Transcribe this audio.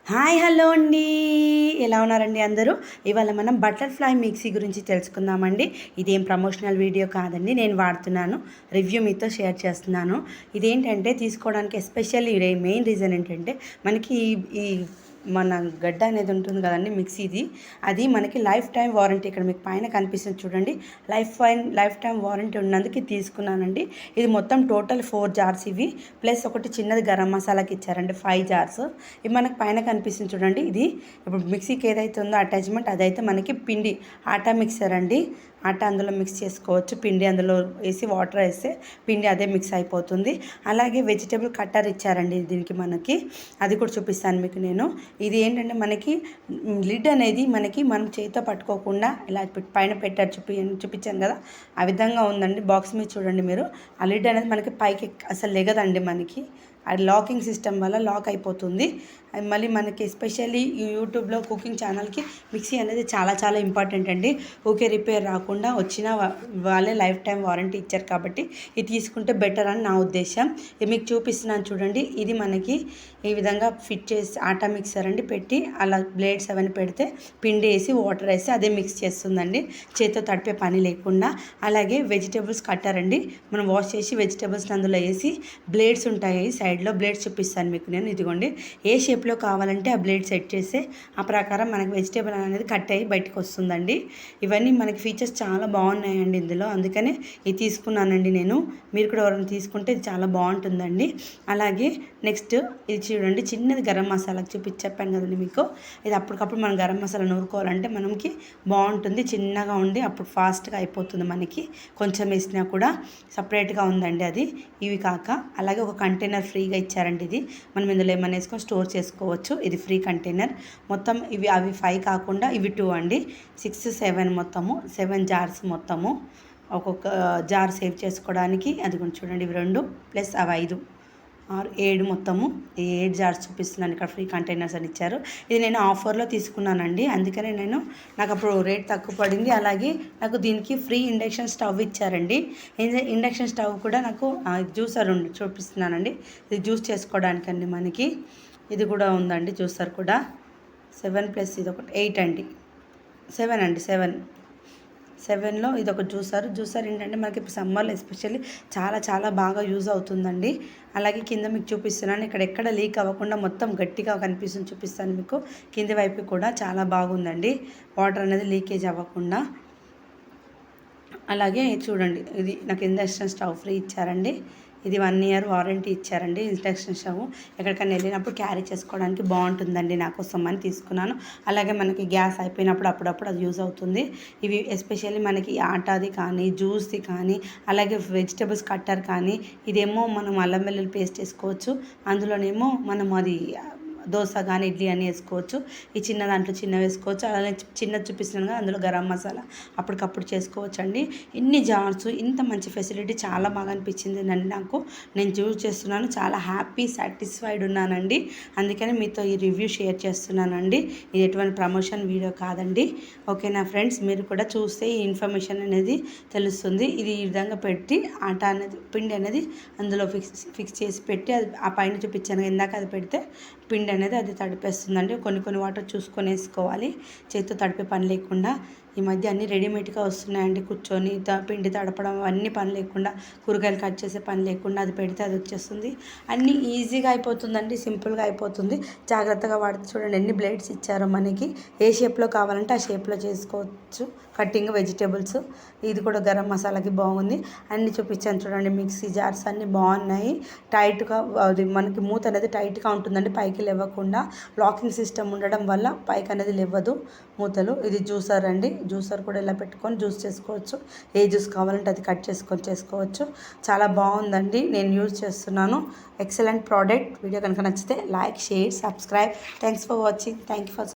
Hi hello అండి, ఎలా ఉన్నారండి అందరూ? ఇవాళ మనం బటర్ఫ్లై మిక్సీ గురించి తెలుసుకుందామండి. ఇదేం ప్రమోషనల్ వీడియో కాదండి, నేను వాడుతున్నాను, రివ్యూ మీతో షేర్ చేస్తున్నాను. ఇదేంటంటే తీసుకోవడానికి ఎస్పెషల్లీ మెయిన్ రీజన్ ఏంటంటే మనకి ఈ మన గడ్డ అనేది ఉంటుంది కదండి మిక్సీది, అది మనకి లైఫ్ టైం వారంటీ. ఇక్కడ మీకు పైన కనిపిస్తుంది చూడండి, లైఫ్ టైం వారంటీ ఉన్నందుకు తీసుకున్నానండి. ఇది మొత్తం టోటల్ 4 జార్స్ ఇవి, ప్లస్ ఒకటి చిన్నది గరం మసాలాకి ఇచ్చారండి 5 జార్స్. ఇవి మనకు పైన కనిపిస్తుంది చూడండి. ఇది ఇప్పుడు మిక్సీకి ఏదైతే ఉందో అటాచ్మెంట్, అదైతే మనకి పిండి ఆటా మిక్సర్ అండి. ఆటా అందులో మిక్స్ చేసుకోవచ్చు, పిండి అందులో వేసి వాటర్ వేస్తే పిండి అదే మిక్స్ అయిపోతుంది. అలాగే వెజిటేబుల్ కట్టర్ ఇచ్చారండి దీనికి మనకి, అది కూడా చూపిస్తాను మీకు నేను. ఇది ఏంటంటే మనకి లిడ్ అనేది మనం చేతితో పట్టుకోకుండా ఇలా పైన పెట్టారు, చూపించాను కదా, ఆ విధంగా ఉందండి. బాక్స్ మీద చూడండి మీరు, ఆ లిడ్ అనేది మనకి పైకి అసలు లెగదండి మనకి, అది లాకింగ్ సిస్టమ్ వల్ల లాక్ అయిపోతుంది. మళ్ళీ మనకి ఎస్పెషల్లీ యూట్యూబ్లో కుకింగ్ ఛానల్కి మిక్సీ అనేది చాలా చాలా ఇంపార్టెంట్ అండి. ఊకే రిపేర్ రాకుండా వచ్చిన వాళ్ళే లైఫ్ టైం వారంటీ ఇచ్చారు కాబట్టి ఇది తీసుకుంటే బెటర్ అని నా ఉద్దేశం. ఇది మీకు చూపిస్తున్నాను చూడండి. ఇది మనకి ఈ విధంగా ఫిట్ చేసి ఆటా మిక్సర్ అండి, పెట్టి అలా బ్లేడ్స్ అవన్నీ పెడితే పిండి వేసి వాటర్ వేసి అదే మిక్స్ చేస్తుందండి, చేతితో తడిపే పని లేకుండా. అలాగే వెజిటేబుల్స్ కట్టర్ అండి, మనం వాష్ చేసి వెజిటేబుల్స్ అందులో వేసి బ్లేడ్స్ ఉంటాయి సైడ్లో, బ్లేడ్స్ చూపిస్తాను మీకు నేను. ఇదిగోండి, ఏ షేప్లో కావాలంటే ఆ బ్లేడ్ సెట్ చేస్తే ఆ ప్రకారం మనకి వెజిటేబుల్ అనేది కట్ అయ్యి బయటకు వస్తుందండి. ఇవన్నీ మనకి ఫీచర్స్ చాలా బాగున్నాయండి ఇందులో, అందుకనే ఇది తీసుకున్నానండి నేను. మీరు కూడా ఎవరైనా తీసుకుంటే ఇది చాలా బాగుంటుందండి. అలాగే నెక్స్ట్ ఇది చూడండి, చిన్నది గరం మసాలాకి చెప్పాను కదండి మీకు. ఇది అప్పటికప్పుడు మనం గరం మసాలా నూరుకోవాలంటే మనకి బాగుంటుంది, చిన్నగా ఉండి అప్పుడు ఫాస్ట్గా అయిపోతుంది మనకి, కొంచెం వేసినా కూడా. సపరేట్గా ఉందండి అది. ఇవి కాక అలాగే ఒక కంటైనర్ ఫ్రీగా ఇచ్చారండి. ఇది మనం ఇందులో ఏమైనా వేసుకొని స్టోర్ చేసుకోవచ్చు, ఇది ఫ్రీ కంటైనర్. మొత్తం అవి 5 కాకుండా ఇవి 2 అండి, 6, 7 మొత్తము 7 జార్స్ మొత్తము. ఒక్కొక్క జార్ సేవ్ చేసుకోవడానికి అది కొంచెం చూడండి, ఇవి 2 ప్లస్ అవి 5, 6, 7 మొత్తము. ఈ 8 జార్స్ చూపిస్తున్నాను ఇక్కడ, ఫ్రీ కంటైనర్స్ అని ఇచ్చారు. ఇది నేను ఆఫర్లో తీసుకున్నానండి, అందుకనే నాకు అప్పుడు రేట్ తక్కువ పడింది. అలాగే నాకు దీనికి ఫ్రీ ఇండక్షన్ స్టవ్ ఇచ్చారండి. ఇండక్షన్ స్టవ్ కూడా నాకు జ్యూసర్ చూపిస్తున్నానండి, ఇది జ్యూస్ చేసుకోవడానికండి మనకి. ఇది కూడా ఉందండి జ్యూసర్ కూడా. 7 ప్లస్ ఇది ఒకటి 8 అండి, 7 అండి, 7లో ఇది ఒక జ్యూసర్ ఏంటంటే మనకి ఇప్పుడు సమ్మర్లో ఎస్పెషల్లీ చాలా చాలా బాగా యూజ్ అవుతుందండి. అలాగే కింద మీకు చూపిస్తున్నాను, ఇక్కడ ఎక్కడ లీక్ అవ్వకుండా మొత్తం గట్టిగా కనిపిస్తుంది, చూపిస్తాను మీకు. కింది వైపు కూడా చాలా బాగుందండి, వాటర్ అనేది లీకేజ్ అవ్వకుండా. అలాగే చూడండి, ఇది నాకు ఇండక్షన్ స్టవ్ ఫ్రీ ఇచ్చారండి. ఇది 1 ఇయర్ వారంటీ ఇచ్చారండి. ఇండక్షన్ స్టవ్ ఎక్కడికైనా వెళ్ళినప్పుడు క్యారీ చేసుకోవడానికి బాగుంటుందండి, నా కోసం అని తీసుకున్నాను. అలాగే మనకి గ్యాస్ అయిపోయినప్పుడు అప్పుడప్పుడు అది యూజ్ అవుతుంది. ఇవి ఎస్పెషల్లీ మనకి ఆటాది కానీ జ్యూస్ది కానీ, అలాగే వెజిటబుల్స్ కట్టర్ కానీ. ఇదేమో మనం అల్లం వెల్లుల్లి పేస్ట్ వేసుకోవచ్చు, అందులోనేమో మనం అది దోశ కానీ ఇడ్లీ అని వేసుకోవచ్చు. ఈ చిన్న దాంట్లో చిన్న వేసుకోవచ్చు, అలాగే చిన్నది చూపిస్తున్నాను కదా, అందులో గరం మసాలా అప్పటికప్పుడు చేసుకోవచ్చు అండి. ఇన్ని జార్స్, ఇంత మంచి ఫెసిలిటీ చాలా బాగా అనిపించింది అండి నాకు. నేను యూజ్ చేస్తున్నాను, చాలా హ్యాపీ సాటిస్ఫైడ్ ఉన్నానండి. అందుకని మీతో ఈ రివ్యూ షేర్ చేస్తున్నానండి. ఇది ఎటువంటి ప్రమోషన్ వీడియో కాదండి, ఓకేనా ఫ్రెండ్స్? మీరు కూడా చూస్తే ఈ ఇన్ఫర్మేషన్ అనేది తెలుస్తుంది. ఇది ఈ విధంగా పెట్టి ఆటా అనేది, పిండి అనేది అందులో ఫిక్స్ చేసి పెట్టి, అది ఆ పైన చూపించాను ఇందాక, అది పెడితే పిండి అనేది అది తడిపేస్తుందండి. కొన్ని వాటర్ చూసుకొని వేసుకోవాలి, చేతితో తడిపే పని లేకుండా. ఈ మధ్య అన్నీ రెడీమేడ్గా వస్తున్నాయండి, కూర్చొని పిండి తడపడం అన్నీ పని లేకుండా, కూరగాయలు కట్ చేసే పని లేకుండా అది పెడితే అది వచ్చేస్తుంది. అన్నీ ఈజీగా అయిపోతుందండి, సింపుల్గా అయిపోతుంది. జాగ్రత్తగా వాడితే చూడండి ఎన్ని బ్లేడ్స్ ఇచ్చారో మనకి, ఏ షేప్లో కావాలంటే ఆ షేప్లో చేసుకోవచ్చు కటింగ్ వెజిటేబుల్స్. ఇది కూడా గరం మసాలాకి బాగుంది. అన్నీ చూపించాను చూడండి, మిక్సీ జార్స్ అన్నీ బాగున్నాయి. టైట్గా అది మనకి మూత అనేది టైట్గా ఉంటుందండి, పైకి లేవకుండా. లాకింగ్ సిస్టమ్ ఉండడం వల్ల పైకి అనేది లేవదు మూతలు. ఇది జ్యూసర్ అండి, జ్యూసర్ కూడా ఇలా పెట్టుకొని జ్యూస్ చేసుకోవచ్చు, ఏ జ్యూస్ కావాలంటే అది కట్ చేసుకొని చేసుకోవచ్చు. చాలా బాగుందండి, నేను యూజ్ చేస్తున్నాను. Excellent product. వీడియో కనుక నచ్చితే like, share, subscribe. Thanks for watching. Thank you for